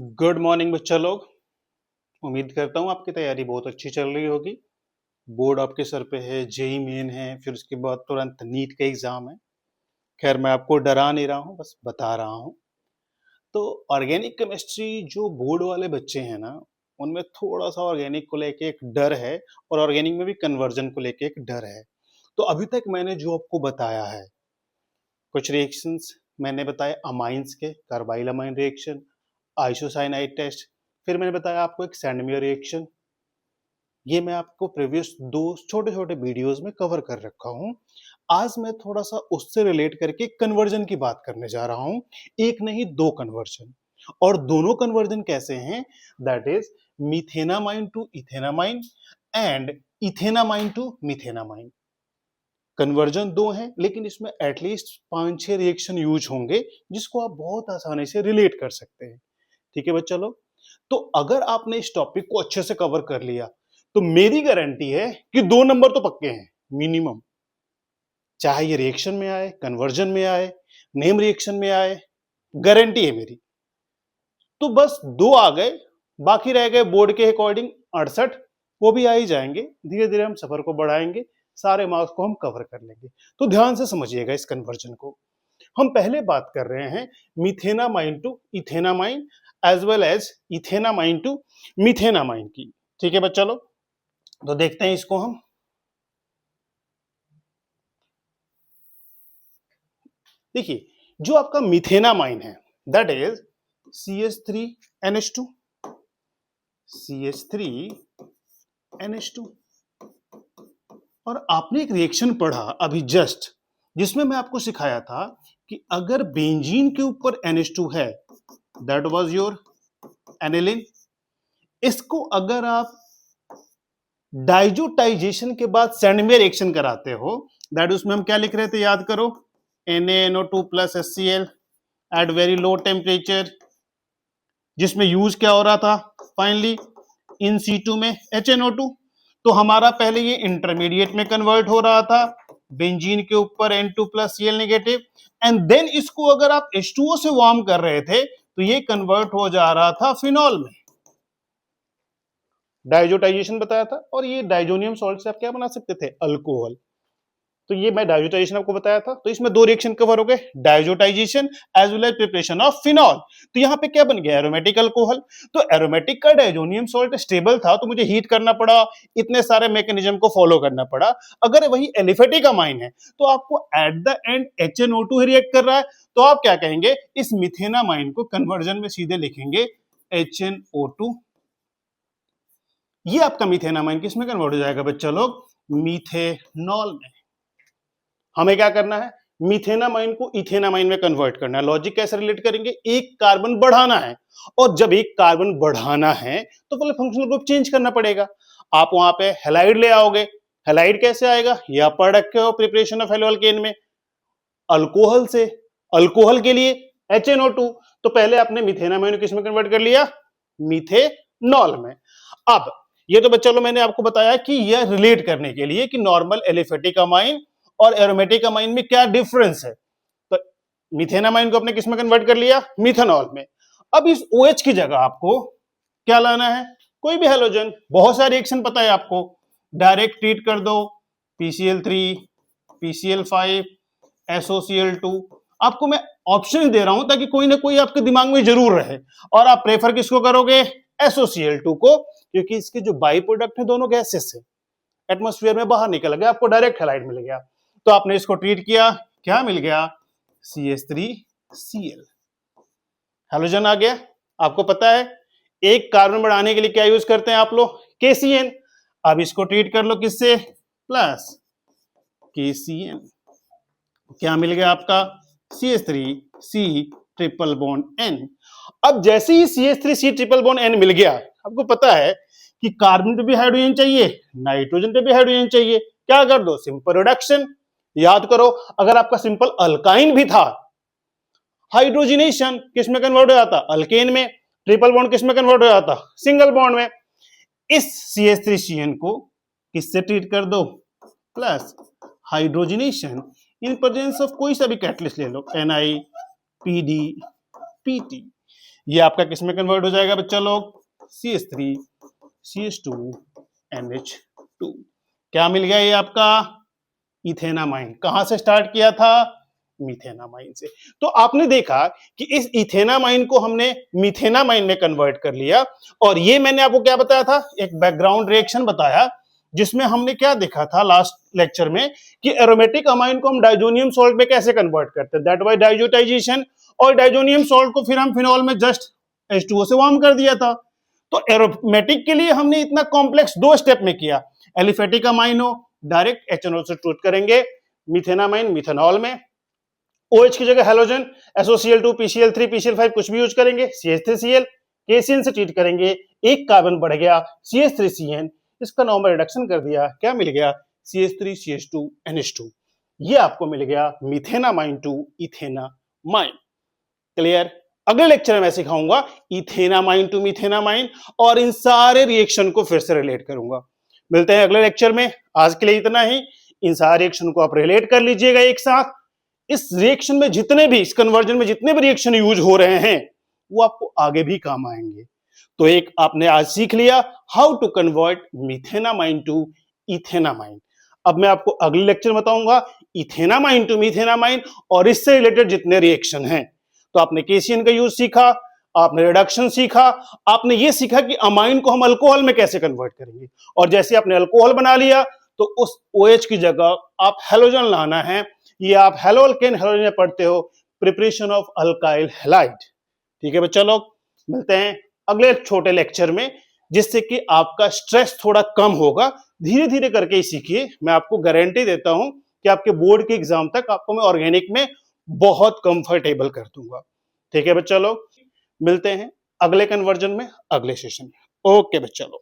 Good morning बच्चा लोग। उम्मीद करता हूँ आपकी तैयारी बहुत अच्छी चल रही होगी। बोर्ड आपके सर पे है, जेई मेन है, फिर उसके बाद तुरंत नीट का एग्जाम है। खैर मैं आपको डरा नहीं रहा हूँ, बस बता रहा हूँ। तो ऑर्गेनिक केमिस्ट्री जो बोर्ड वाले बच्चे हैं ना, उनमें थोड़ा सा ऑर्गेनिक को लेके एक डर है, और ऑर्गेनिक में भी कन्वर्जन को लेके एक डर है। तो अभी तक मैंने जो आपको बताया है, कुछ रिएक्शंस मैंने बताए अमाइंस के, carbylamine reaction, isocyanide test, फिर मैंने बताया आपको एक सैंडमियर रिएक्शन। ये मैं आपको प्रीवियस दो छोटे छोटे वीडियोस में कवर कर रखा हूं। आज मैं थोड़ा सा उससे रिलेट करके कन्वर्जन की बात करने जा रहा हूं। एक नहीं, दो कन्वर्जन। और दोनों कन्वर्जन कैसे हैं? That is methanamine to ethanamine and ethanamine to methanamine. Conversion दो हैं, लेकिन इसमें एटलीस्ट 5-6 रिएक्शन यूज होंगे जिसको आप बहुत आसानी से रिलेट कर सकते हैं। ठीक है बच्चा लोग। तो अगर आपने इस टॉपिक को अच्छे से कवर कर लिया तो मेरी गारंटी है कि 2 नंबर तो पक्के हैं मिनिमम। चाहे ये रिएक्शन में आए, कन्वर्जन में आए, नेम रिएक्शन में आए, गारंटी है मेरी। तो बस 2 आ गए, बाकी रह गए बोर्ड के अकॉर्डिंग 68। वो भी आ ही जाएंगे, धीरे धीरे हम सफर को बढ़ाएंगे, सारे मार्क्स को हम कवर कर लेंगे। तो ध्यान से समझिएगा इस कन्वर्जन को। हम पहले बात कर रहे हैं methanamine to ethanamine as well as ethanamine to methanamine की। ठीक है बच्चा लोग, तो देखते हैं इसको हम। देखिए, जो आपका मिथेनामाइन है दैट इज CH3NH2, CH3NH2। और आपने एक रिएक्शन पढ़ा अभी जस्ट, जिसमें मैं आपको सिखाया था कि अगर बेंजीन के ऊपर NH2 है, दैट वाज योर एनिलिन। इसको अगर आप डाइजोटाइजेशन के बाद सैंडमेयर रिएक्शन कराते हो, दैट उसमें हम क्या लिख रहे थे, याद करो, NaNO2 plus HCl at very low temperature, जिसमें यूज क्या हो रहा था फाइनली इन C2 में HNO2। तो हमारा पहले ये इंटरमीडिएट में कन्वर्ट हो रहा था, बेंजीन के ऊपर N2 plus Cl negative, and then इसको अगर आप H2O से वार्म कर रहे थे तो ये कन्वर्ट हो जा रहा था फिनॉल में। डाइजोटाइजेशन बताया था, और ये डाइजोनियम सॉल्ट से आप क्या बना सकते थे, अल्कोहल। तो ये मैं डाइजोटाइजेशन आपको बताया था। तो इसमें 2 रिएक्शन कवर हो गए, diazotization as well as preparation of phenol. तो यहां पे क्या बन गया, एरोमेटिक अल्कोहल। तो एरोमेटिक का डाइजोनियम सॉल्ट स्टेबल था, तो मुझे हीट करना पड़ा, इतने सारे मैकेनिज्म को फॉलो करना पड़ा। अगर वही एलिफेटिक अमाइन है तो आपको at the end HNO2 react कर रहा है, तो आप क्या कहेंगे, इस मिथेनामाइन को कन्वर्जन में सीधे लिखेंगे HNO2। ये आपका मिथेनामाइन किसमें कन्वर्ट हो जाएगा बच्चा लोग, मीथेनॉल में। हमें क्या करना है, मिथेनामाइन को इथेनामाइन में कन्वर्ट करना है। लॉजिक कैसे रिलेट करेंगे, एक कार्बन बढ़ाना है, और जब एक कार्बन बढ़ाना है तो पहले फंक्शनल ग्रुप चेंज करना पड़ेगा। आप वहां पे हैलाइड ले आओगे। हैलाइड कैसे आएगा, ये आप पढ़ रखे हो प्रिपरेशन ऑफ एल्केन में, अल्कोहल से। अल्कोहल के लिए HNO2, तो पहले आपने मिथेनामाइन को किसमें कन्वर्ट कर लिया, मीथेनॉल में। अब ये तो बच्चा लो मैंने आपको बताया कि यह रिलेट करने के लिए कि नॉर्मल एलिफेटिक अमाइन और एरोमेटिक अमाइन में क्या डिफरेंस है। तो मिथेनामाइन को आपने किसमें कन्वर्ट कर लिया, मिथेनॉल में। अब इस OH की जगह आपको क्या लाना है, कोई भी हैलोजन। बहुत सारे रिएक्शन पता है आपको, डायरेक्ट ट्रीट कर दो, PCl3, PCl5, SOCl2। आपको मैं ऑप्शन दे रहा हूं ताकि कोई ना कोई आपके दिमाग में जरूर रहे, और आप प्रेफर किसको करोगे, SOCl2 को, क्योंकि इसके जो बाई प्रोडक्ट है दोनों गैसेस है, एटमॉस्फेयर में बाहर निकल गया, आपको डायरेक्ट हैलाइड मिल गया। तो आपने इसको ट्रीट किया, क्या मिल गया, CH3Cl, हैलोजन आ गया। आपको पता है एक कार्बन बढ़ाने के लिए क्या यूज करते हैं आप लोग, KCN। अब इसको ट्रीट कर लो किससे, प्लस KCN, क्या मिल गया आपका, CH3C ट्रिपल बॉन्ड N। अब जैसे ही CH3C ट्रिपल बॉन्ड N मिल गया, आपको पता है कि कार्बन पे भी हाइड्रोजन चाहिए, नाइट्रोजन पे भी हाइड्रोजन चाहिए, क्या कर दो, सिंपल रिडक्शन। याद करो, अगर आपका सिंपल अल्काइन भी था, हाइड्रोजनेशन किसमें कन्वर्ट हो जाता, अल्केन में। ट्रिपल बॉन्ड किसमें कन्वर्ट हो जाता, सिंगल बॉन्ड में। इस CH3CN को किससे ट्रीट कर दो, plus hydrogenation in presence of कोई सा भी कैटलिस्ट ले लो, Ni, Pd, Pt। ये आपका किस में कन्वर्ट हो जाएगा बच्चा लोग? CH3 CH2 NH2। क्या मिल गया ये आपका? इथेनामाइन। कहां से स्टार्ट किया था? मीथेनामाइन से। तो आपने देखा कि इस इथेनामाइन को हमने मीथेनामाइन में कन्वर्ट कर लिया, और ये मैंने आपको क्या बताया था? एक बैकग्राउंड रिएक्शन बताया, जिसमें हमने क्या देखा था लास्ट लेक्चर में कि एरोमेटिक अमाइन को हम डाइजोनियम सॉल्ट में कैसे कन्वर्ट करते हैं, दैट बाय डाइजोटाइजेशन। और डाइजोनियम सॉल्ट को फिर हम फिनॉल में जस्ट H2O से वार्म कर दिया था। तो एरोमेटिक के लिए हमने इतना कॉम्प्लेक्स 2 स्टेप में किया। एलिफेटिक अमाइन हो, डायरेक्ट HNO से ट्रीट करेंगे, मीथेनामाइन मिथेनॉल में, OH की जगह हेलोजन SOCl2 PCl3 PCl5 कुछ भी यूज करेंगे, CH3Cl, KCN से ट्रीट करेंगे, एक कार्बन बढ़ गया CH3CN, इसका नॉर्मल रिडक्शन कर दिया, क्या मिल गया? CH3 CH2 NH2। ये आपको मिल गया मीथेनामाइन टू इथेनामाइन। क्लियर? अगले लेक्चर में मैं सिखाऊंगा इथेनामाइन टू मीथेनामाइन और इन सारे रिएक्शन को फिर से रिलेट करूंगा। मिलते हैं अगले लेक्चर में। आज के लिए इतना ही। इन सारे रिएक्शन को आप रिलेट कर लीजिएगा एक साथ। इस रिएक्शन में जितने भी, इस कन्वर्जन में जितने भी रिएक्शन यूज हो रहे हैं वो आपको आगे भी काम आएंगे। तो एक आपने आज सीख लिया how to convert methanamine to ethanamine. अब मैं आपको अगले लेक्चर में बताऊंगा इथेनामाइन टू मीथेनामाइन और इससे रिलेटेड जितने रिएक्शन हैं। तो आपने केसीएन का यूज सीखा, आपने रिडक्शन सीखा, आपने ये सीखा कि अमाइन को हम अल्कोहल में कैसे कन्वर्ट करेंगे, और जैसे आपने अल्कोहल बना लिया तो उस OH की जगह आप हेलोजन लाना है। ये आप हेलोअल्केन हेलोजन में पढ़ते हो, प्रिपरेशन ऑफ अल्काइल हैलाइड। ठीक है बच्चा लोग, मिलते हैं अगले छोटे लेक्चर में, जिससे कि आपका स्ट्रेस थोड़ा कम होगा। धीरे धीरे करके ही सीखिए, मैं आपको गारंटी देता हूं कि आपके बोर्ड के एग्जाम तक आपको मैं ऑर्गेनिक में बहुत कंफर्टेबल कर दूंगा। ठीक है बच्चा लोग, मिलते हैं अगले कन्वर्जन में अगले सेशन में। ओके बच्चा लोग।